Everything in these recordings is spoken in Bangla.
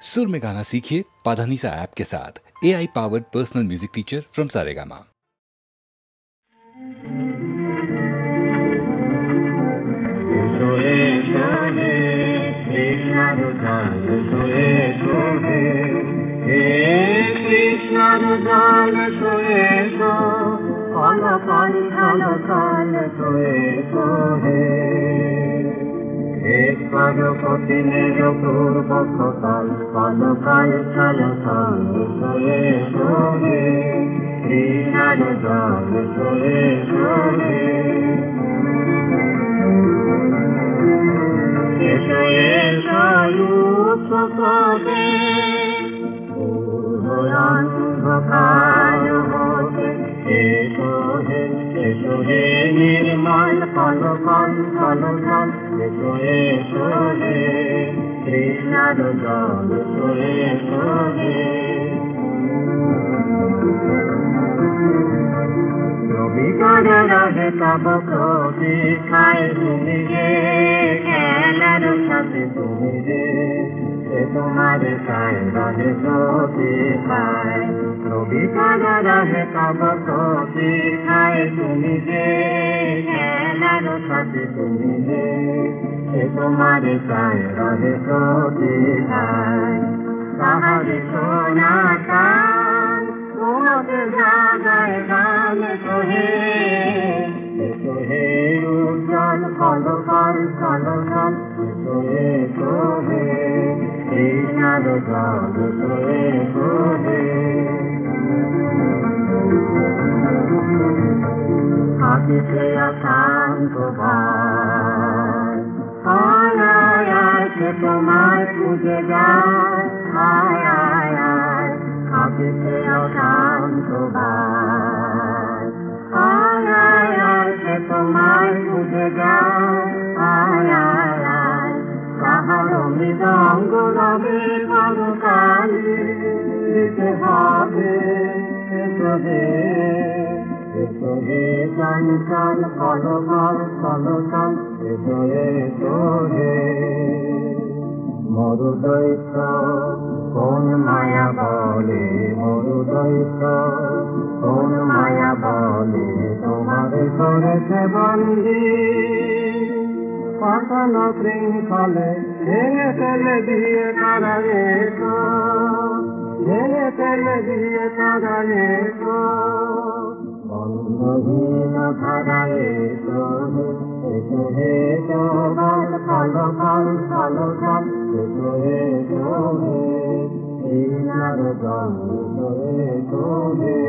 सुर में गाना सीखिए पाधानीसा ऐप के साथ। AI powered personal music teacher from Saregama. কঠিনের পূর্ব সকাল কালকাল কালকাল সোয়ে সোহে কৃষ্ণার জল সোয়ে সোহে সোয়ে সোহে অন্ধকার হতে সোহে সোহে নির্মল কালকাল কালকাল সোয়ে সোহে কৃষ্ণার জল সোয়ে সোহে রবিকার রাহে তব প্রতীক্ষায় তুমি যে খেলার সাথে তুমি যে তোমার চায় রাহে প্রতীক্ষায় রবিকার রাহে তব প্রতীক্ষায় তুমি যে খেলার সাথে তুমি যে তোমার চায় রাহে প্রতীক্ষায় তাহারে সোনা কান তোমাকে জাগায় গান সোহে সোহে উজ্জ্বল কলকাল কলকাল সোহে সোহে কৃষ্ণার জল সোহে সোহে হাতিতে অশান্ত ভাই আয় আয় আয় সে তোমায় খুঁজে যায় আয় আয় আয় হাতিতে অশান্ত ভাই আয় আয় আয় সে তোমায় খুঁজে যায় আয় আয় আয় কাহার মৃদঙ্গ রবে কালকালি দিতে হবে সোহে সোহে চঞ্চল কলকাল কলকাল সোহে সোহে মরুদৈত্য কোন মায়া বলে মরুদৈত্য কোন মায়া বলে তোমারে করেছে বন্দী পাতন শৃঙ্খলে ভেঙে ফেলে দিয়ে তারা এসো ভেঙে ফেলে দিয়ে তারা এসো বন্ধহীন ধারা এসো এসো হে তোমার কলকাল কলকাল এসো এসো হে কৃষ্ণার জল এসো হে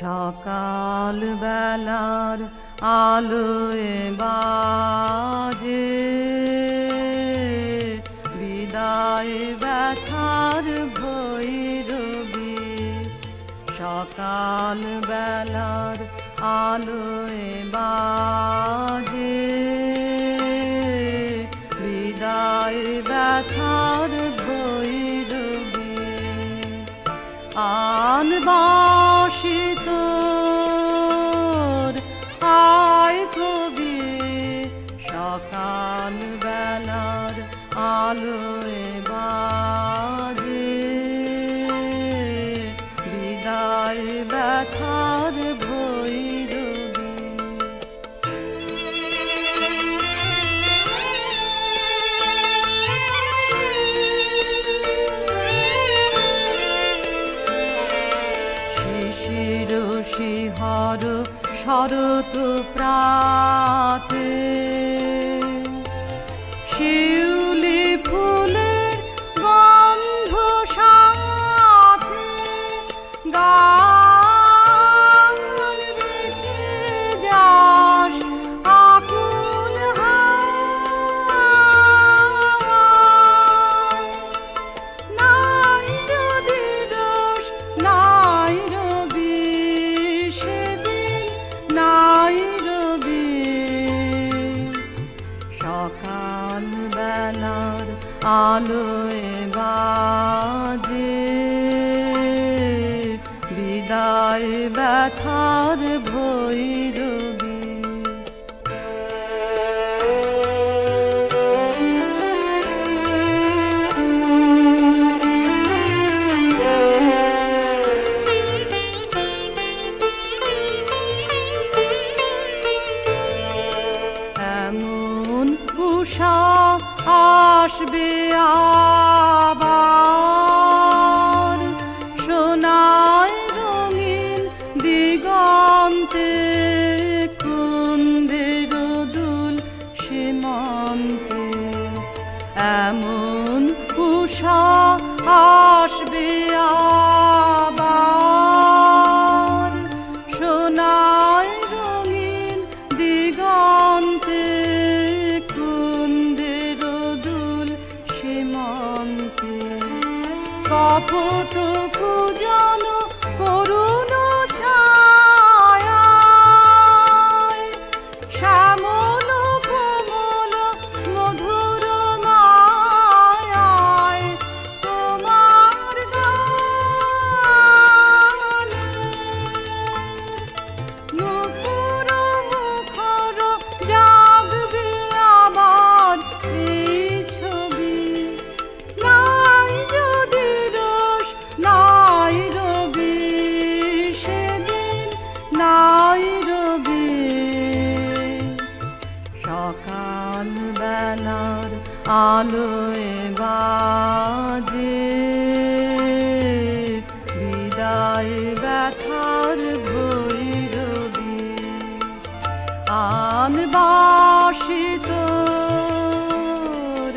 সকাল বেলার আলোয় বাজে বিদায় ব্যথার ভৈরবী সকাল বেলার আলোয় বাজে বিদায় ব্যথার ভৈরবী আনবাসী আয় কবি সকাল বেলার আলোয় বাজে বিদায় ব্যথার ভৈরবী শিশির শিহর শরৎ প্রাতে শিউলি ফুল আলোয় বাজে বিদায় ব্যথার ভৈরবী। এমন উষা আসবে আবার সোনায় রঙিন দিগন্তে কুন্দের দুল সীমান্তে। এমন উষা আসবে আবার সোনায় রঙিন দিগন্তে কুন্দের দুল সীমান্তে। কপত কুজন করুণ ছায়ায় শ্যামল কোমল মধুর মায়ায় তোমার গানে মুখর মুখর জাগবে আবার এই ছবি। নাই যদি রোষ নাই রবি সেদিন নাই রবি। সকাল বেলার আলোয় বাজে বিদায় ব্যথার ভৈরবী। আনবাসী তোর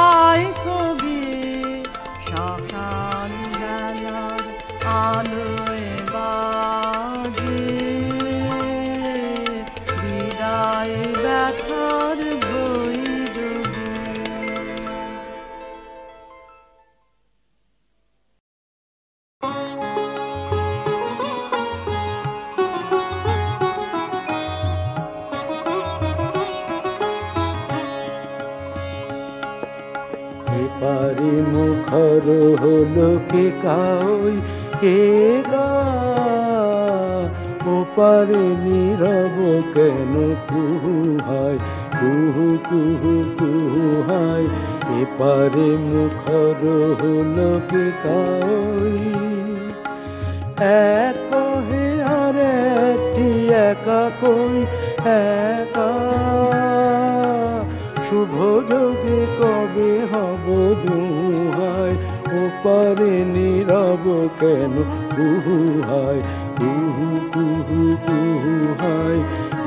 আয় কবি সকাল বেলার আলোয় বাজে বিদায় ব্যথার ভৈরবী। এপারে মুখর হলো কে কাই কে গা, ওপারে নীরব কেন কুহু হায় কুহু কুহু কুহু হায়। এপারে মুখর হলো কে কাই, এক কহে আর একটি একা কই একা। শুভ যোগে কবে হব দুহায়, ওপারে নীরব কেন কুহু হায় কুহু কুহু কুহু হায়।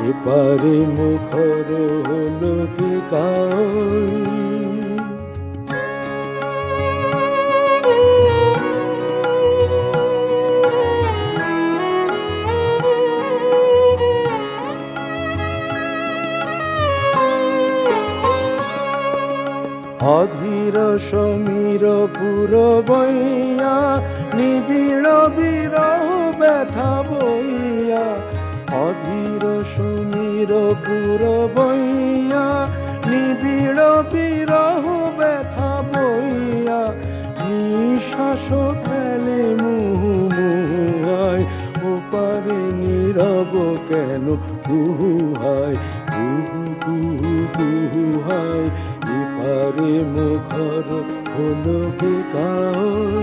এপারে মুখর হলো কে কাই। অধীর সমীর পুর বইয়া নিবিড় বিরহ ব্যথা বইয়া। অধীর সমীর পুর বইয়া নিবিড় বিরহ ব্যথা বইয়া। নিঃশ্বাস ফেলে মুহু মুহায়, ওপারে নীরব কেন কুহু হায় কুহু কুহু কুহু হায়। এপারে মুখর হলো কে কাই।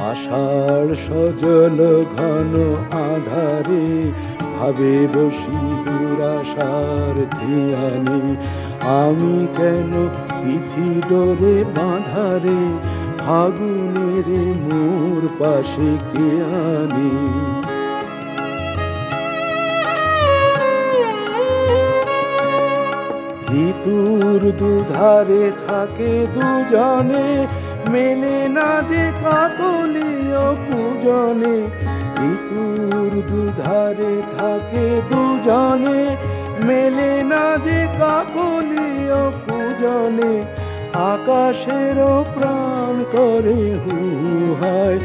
আষাঢ় সজল ঘন আধারে ভাবে বসি দুরাশার ধিয়ানে। আমি কেন পিঠি ডোরে বাঁধারে ফাগুনের মোর পাশে কে আনি। ঋতুর দুধারে থাকে দুজনে, মেলে না যে কাকলিও পূজনে। ঋতুর দুধারে থাকে দুজনে, মেলে না যে কাকলিও পূজনে। আকাশেরও প্রাণ করে হুহায়,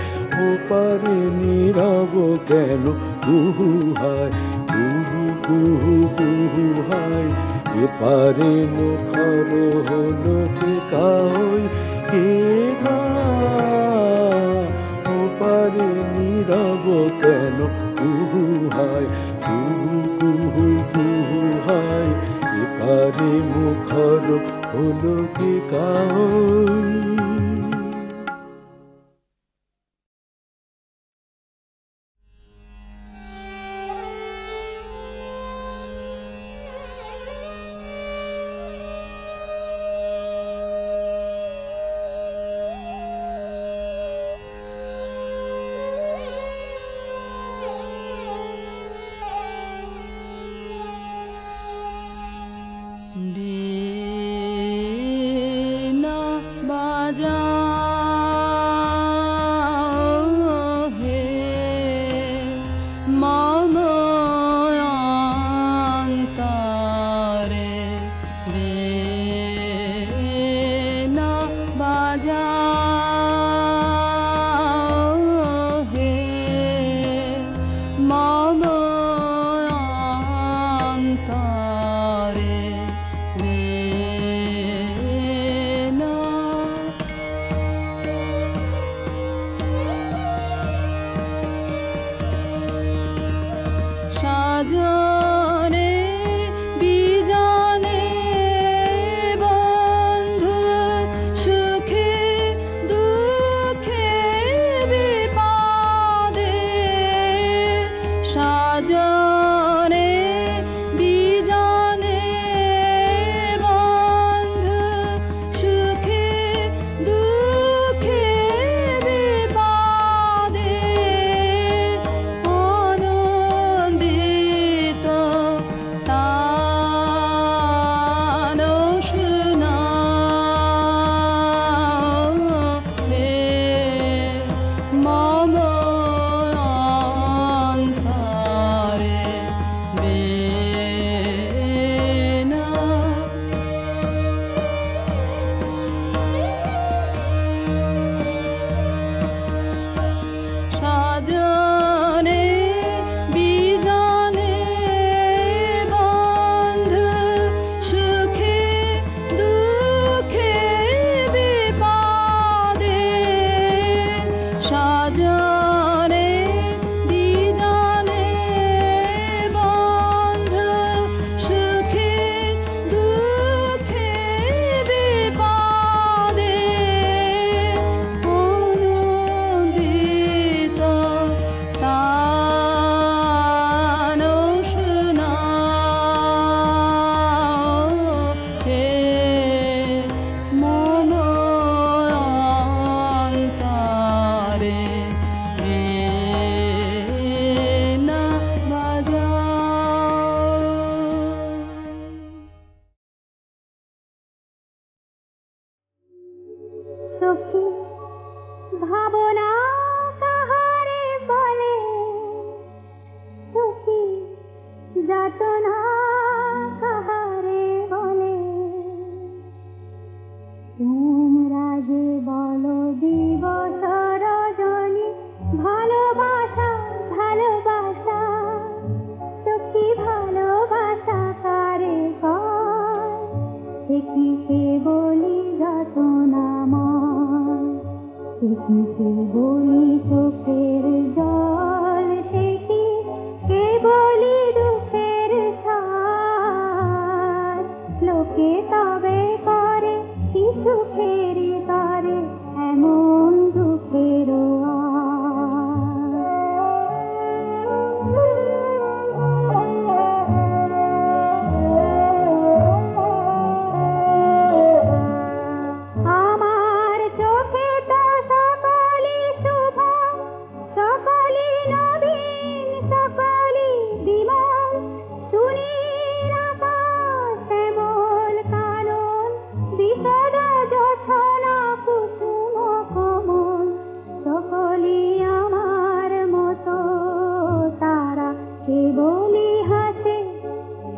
ওপারে নীরব কেন হুহায়, কুহু কুহু কুহায়, এপারে মুখর হলো কে কাই কে গা, ওপারে নীরব কেন কুহায়, কুহু কুহু কুহায়, এপারে মুখর হলো কে কাই।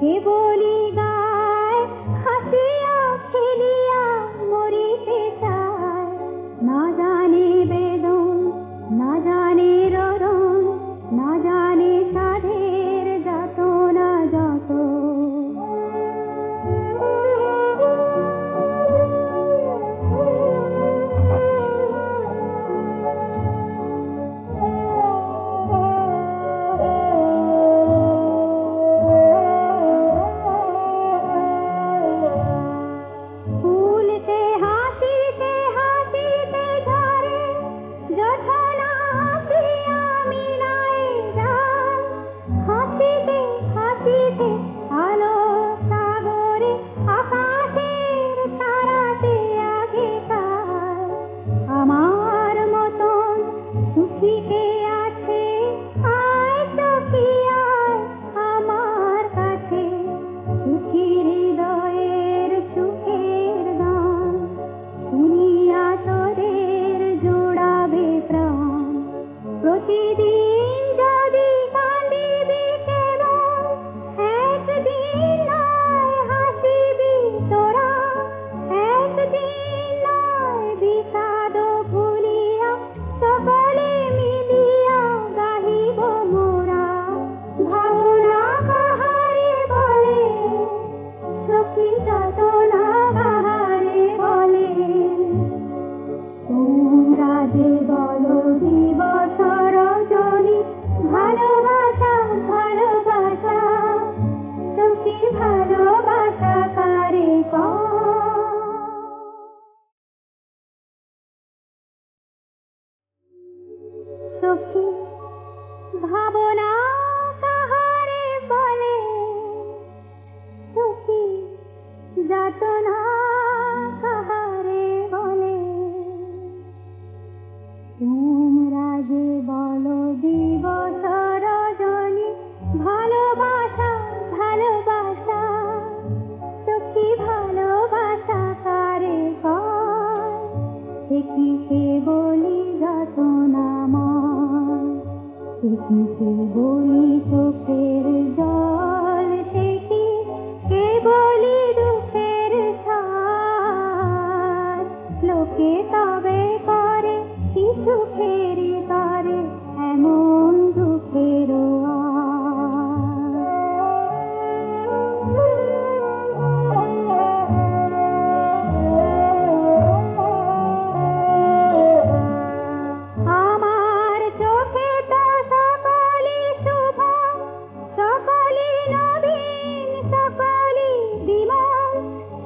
কে বলি গায় হাসিয়া খেলিয়া মরি যাতনা কাহারে বলে তোমরা যে বলো দিবস রজনী ভালোবাসা ভালোবাসা সখী ভালোবাসা কারে কয় দেখি সে বলি যাতনা ময় দেখি সে বলি চোখের জল দেখি কে বলি দুঃখের ছায় লোকে তবে করে কিছু ফেরি করে এমন দুঃখের আমার চোখে তো সকলি শুভ সকলি নবীন সকলি বিমল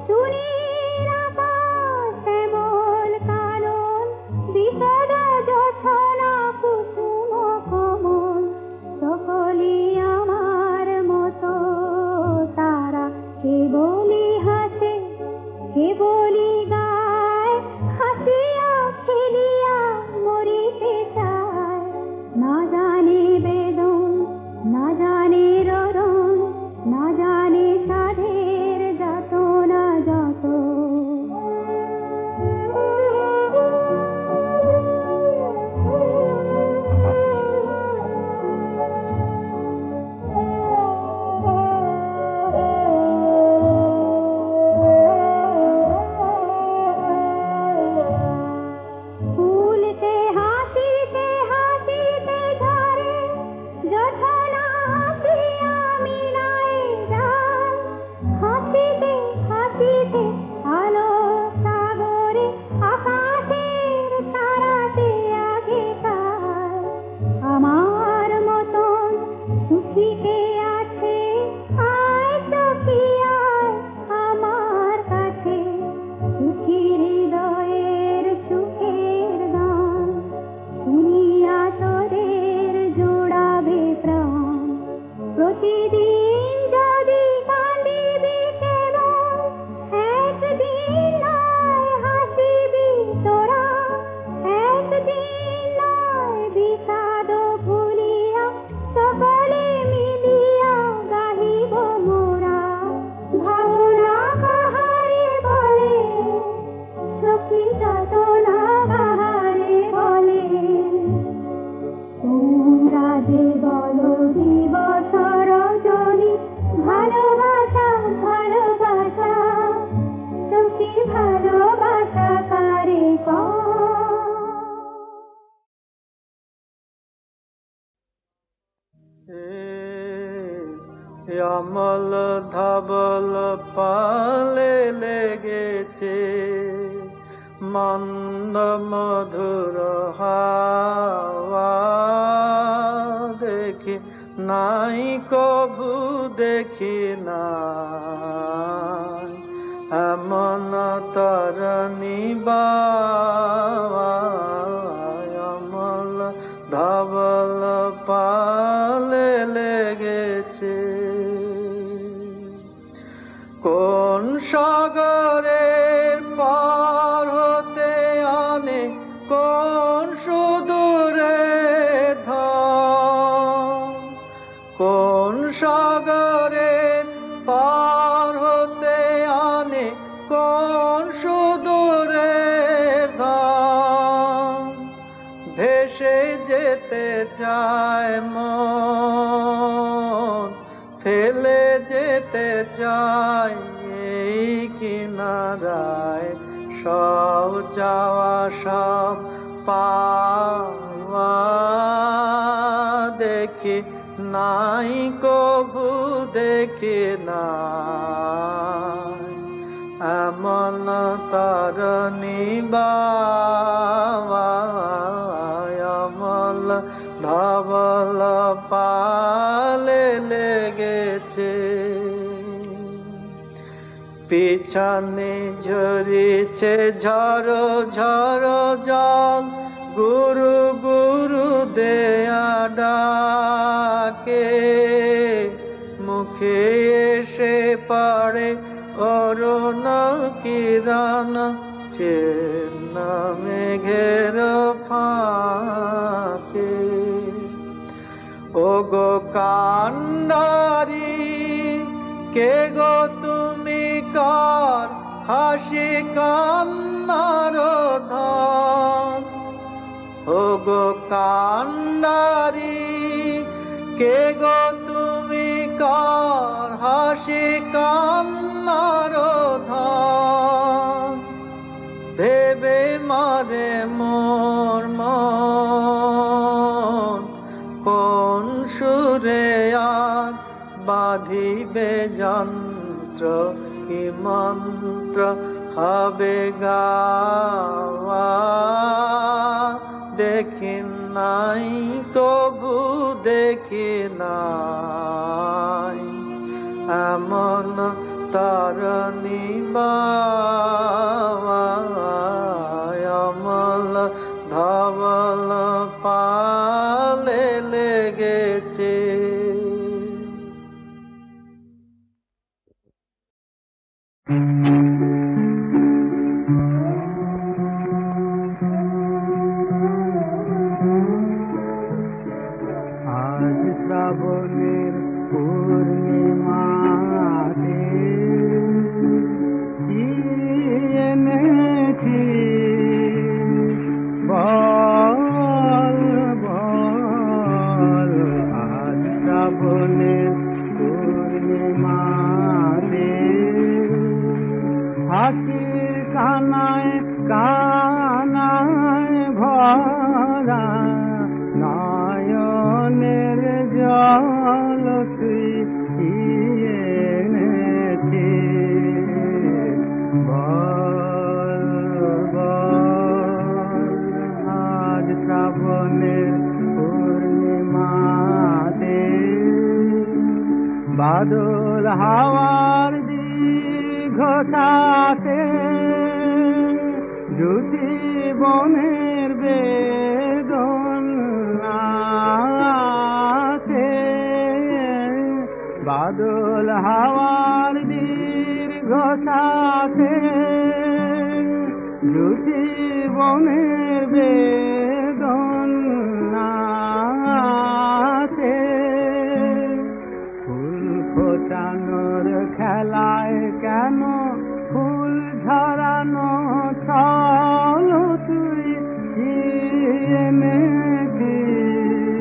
সুনীল আকাশ শ্যামল কানন বিশদ জোছনা কুসুম কমল সকলি আমার মতো তারা কে বলি হাসে কে বলি গায় হাসিয়া খেলিয়া মরিতে চায় না জানে বেদন না জানে ররণ না জানে সাধের যাতনা যত ফুলতে হাসিতে হাসিতে ঝরে যথনা হাসিয়া মিলায় যায় হাসিতে হাসিতে আলো সাগরে আকাশের তারাতে আগে তার আমার মতন সুখী কে আছে আয় সখী আয় আমার কাছে সুখী হৃদয়ের সুখের গান শুনিয়া তোদের জোড়াবে প্রাণ প্রতিদিন যদি কান্দিবি কেবল একদিন নয় হাসিবি তোরা একদিন নয় বিষাদ ভুলিয়া সকলে মিলিয়া গাহিব মোরা ভাবনা কাহারে বলে সখী যাতনা কাহারে বলে তোমরা যে বলো দিবস রজনী ভালোবাসা ভালোবাসা সখী ভালোবাসা কারে অমল ধবল পালে লেগেছে মন্দ মধুর হাওয়া দেখি নাই কভু দেখি নাই এমন তরণী বাওয়া অমল ধবল পালে লেগেছে কোন সাগরের পার হতে আনে কোন সুদূরে ধাম কোন সাগরের পার হতে আনে কোন সুদূরে ধাম ভেসে যেতে চায় মন ফেলে যেতে চায় এই কিনারায় সব চাওয়া সব পাওয়া দেখি নাই কভু দেখি নাই এমন তরণী বাওয়া অমল ধবল পালে লেগেছে পিছনে ঝরিছে ঝড় ঝড় জল গুরু গুরু দেয়া ডাকে মুখে এসে পড়ে অরুণ কিরণ ছিন্ন মেঘের ফাঁকে ও গো কান্ডারি কে গো তুমি কার হাসি কান্নার ধন ও গো কান্ডারি কে গো তুমি কার হাসি কান্নার ধন ভেবে মারে মোর মন কোন সুরে আর বাঁধিবে যন্ত্র কি মন্ত্র হবে গাওয়া দেখি নাই কবু দেখি নাই এমন তারণী অমল ধবল পালে লেগেছে আজ শ্রাবণের পূর্ণিমাতে কি এনেছি বল বল আজ শ্রাবণের পূর্ণিমাতে হাসির কানায় কানায় ভরা নয়নের জল তুই এনেছিস বল বল আজ শ্রাবণের পূর্ণিমাতে বাদল হাওয়ার দীর্ঘতাতে জ্যোতি বনের বেদনাতে বাদল হাওয়ার দীর্ঘতাতে জ্যোতি বনের বেদনাতে ফুল ফোটানোর খেলায় কেন ফুল ঝরানো ছল তুই এনেছিস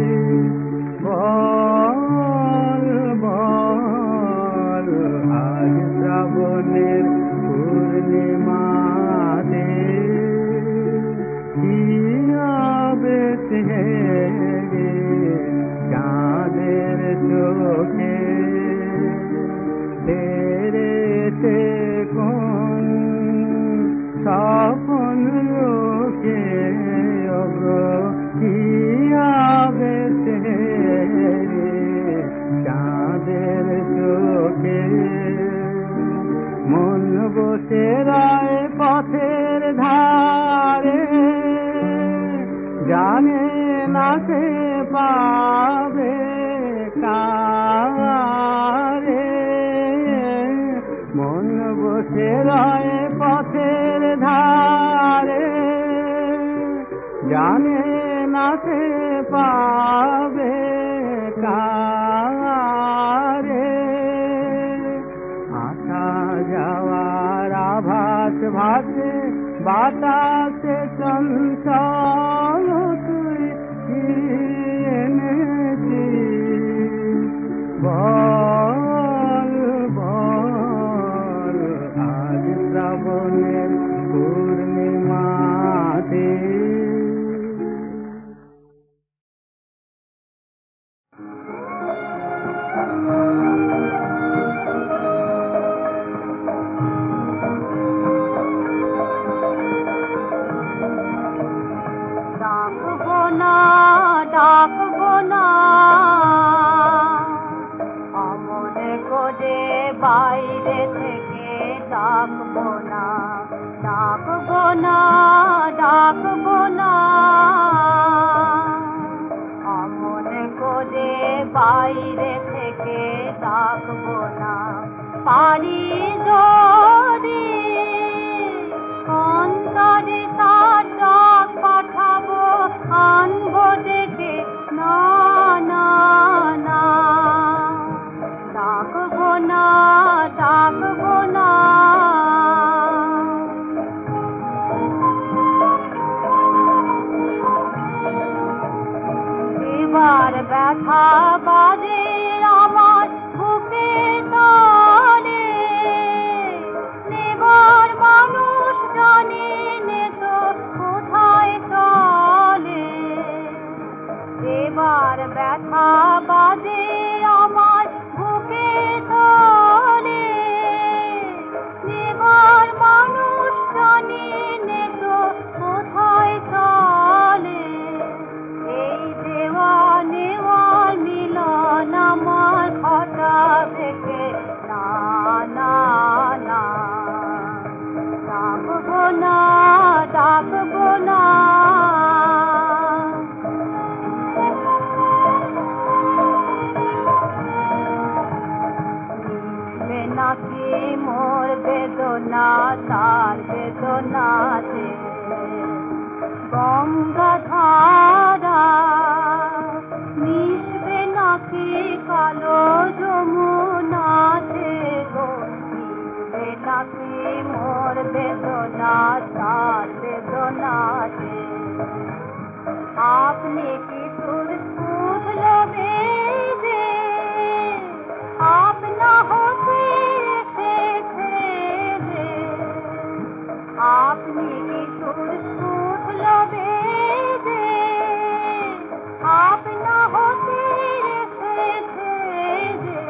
বল বল আজ শ্রাবণের পূর্ণিমাতে কি আবেশ হেগে চাঁদের চোখে তেরেতে কোন স্বপন লোকে কি আবেশ চাঁদের চোখে মন বসে রায় পথের ধারে জানে না সে পাবে কারে মন বসে রায় পথের ধারে জানে না সে পাবে কারে আসা যাওয়ার আভাস ভাসে বাতাসে চঞ্চল তুই কি এনেছিস বল বল আজ শ্রাবণের পূর্ণিমাতে বাইরে থেকে ডাকবো না ডাকবো না ডাকবো না অমন করে বাইরে থেকে ডাকবো না পানি জল মোর বেদনা তার বেদনাতে গঙ্গাধারা মিশবে নাকি কালো যমুনাতে গো মিশবে নাকি মোর বেদনা তার বেদনাতে আপনি কি সুর শুধলবে যে আপনা হতে এসেছে যে আপনি কি সুর শুধলবে যে আপনা হতে এসেছে যে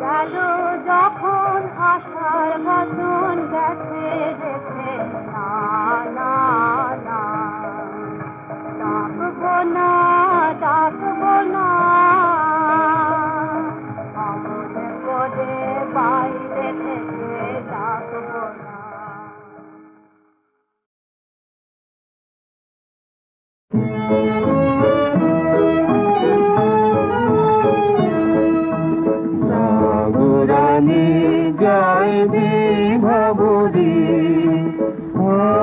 গেল যখন আশার বাঁধন গেছে রেখে না না না ডাকবো না ডাকবো না আমনে করে বাইরে থেকে ডাকবো না জাগরণে যায় বিভাবরী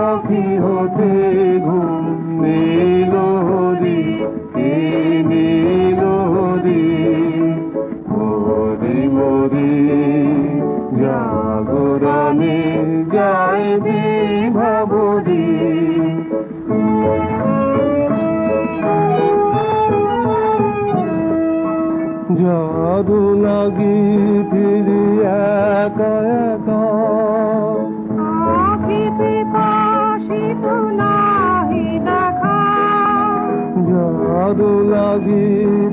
আঁখি হতে ঘুম নীলহরি নীলহরি মরি মরি জাগরণে যায় বিভাবরী জাদু লাগি ফিরি একা একা আঁখি পিপাসিত নাহি দেখা জাদু লাগি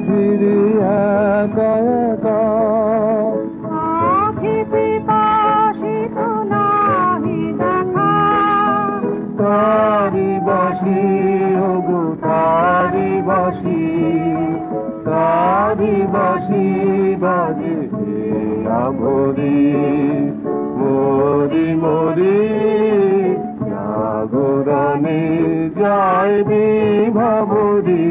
ফিরি একা একা আঁখি পিপাসিত নাহি দেখা তারি বাসি ওগো তারি বাসি তারি বাসি বাজে আভরি মরি মরি জাগরণে যায় বিভাবরী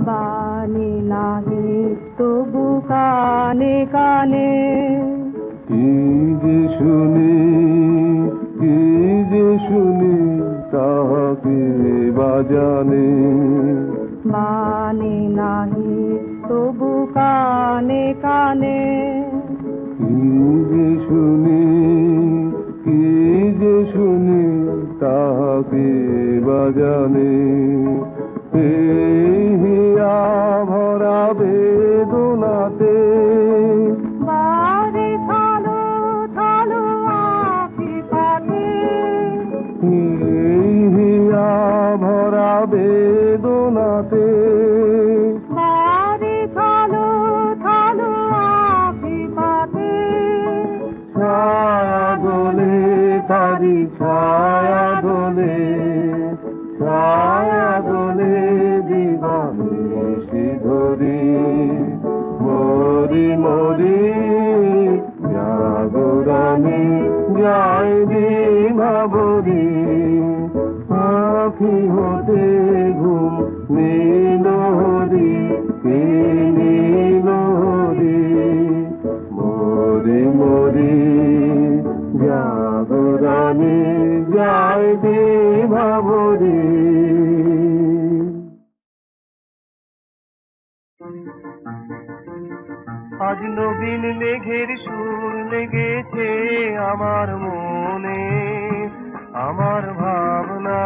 বাণী নাহি তবু কানে কানে কি যে শুনি কি যে শুনি তাহাকে বাজানে বাণী নাহি তবু কানে কানে কি যে শুনি কি যে শুনি তাহাকে বাজানে হিয়া ভরা বেদনাতে বারে ছালো ছালো আঁখি পাতে হিয়া ভরা বেদনাতে বারে ছালো ছালো আঁখি পাতে ছায়া দোলে তারি ছায়া দোলে ছায়া দোলে দিবানিশি ধরি মরি মরি জাগরণে যায় বিভাবরী আঁখি হতে ঘুম নীলহরি নীলহরি মরি মরি জাগরণে যায় বিভাবরী আজ নবীন মেঘের সুর লেগেছে আমার মনে আমার ভাবনা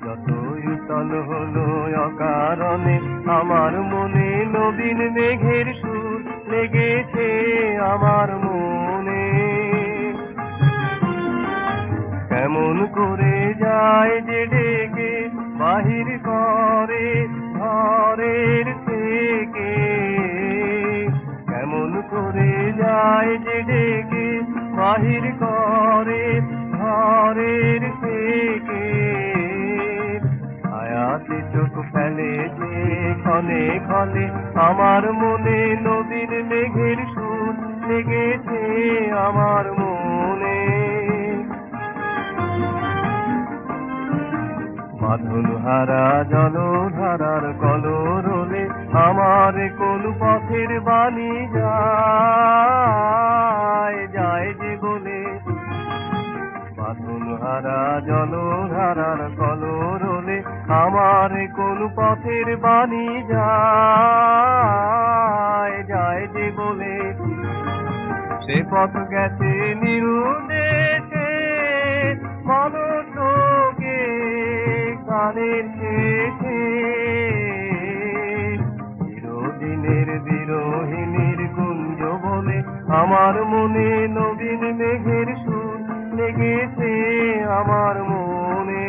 যতই উতল হলো অকারণে আমার মনে নবীন মেঘের সুর লেগেছে আমার মনে কেমন করে যায় যে ডেকে বাহির করে ঘরের থেকে কেমন করে যায় যে ডেকে বাহির করে ঘরের থেকে আয়াতে চোখ ফেলেছে ক্ষণে ক্ষণে আমার মনে নবীন মেঘের সুর লেগেছে আমার মনে বাঁধনহারা জলধারার কলরলে আমার কোন পথের বাণী যায় যায় যে বলে, বাঁধনহারা জলধারার কলরলে আমার কোন পথের বাণী যায় যায় যে বলে, সে পথ গেছে নিরুদ্দেশে মনযোগে গানের শেষে, চিরদিনের বিরোহিনীর কুঞ্জ বলে আমার মনে নবীন মেঘের সুর লেগেছে আমার মনে।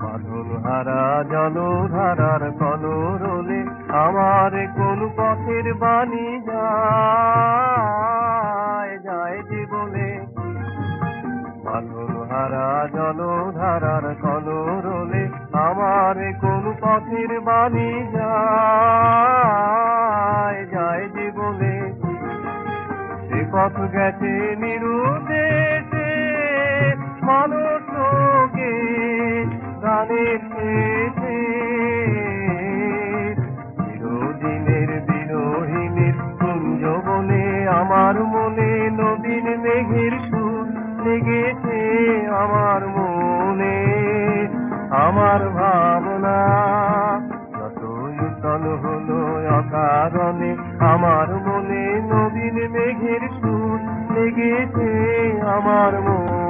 বাঁধনহারা জলধারার কলরলে আমার কোন পথের বাণী যায় যায় যে বলে, বাঁধনহারা জলধারার কলরলে আমার কোন পথের বাণী যায় যায় যে বলে, সে পথ গেছে নিরুদ্দেশে মনযোগে গানের শেষে, চিরদিনের বিরোহিনীর কুঞ্জ বলে আমার মনে নবীন মেঘের সুর লেগেছে আমার মনে। আমার ভাবনা যত উত্তল হলো অকারণে আমার মনে নবীন মেঘের সুর লেগেছে আমার মনে।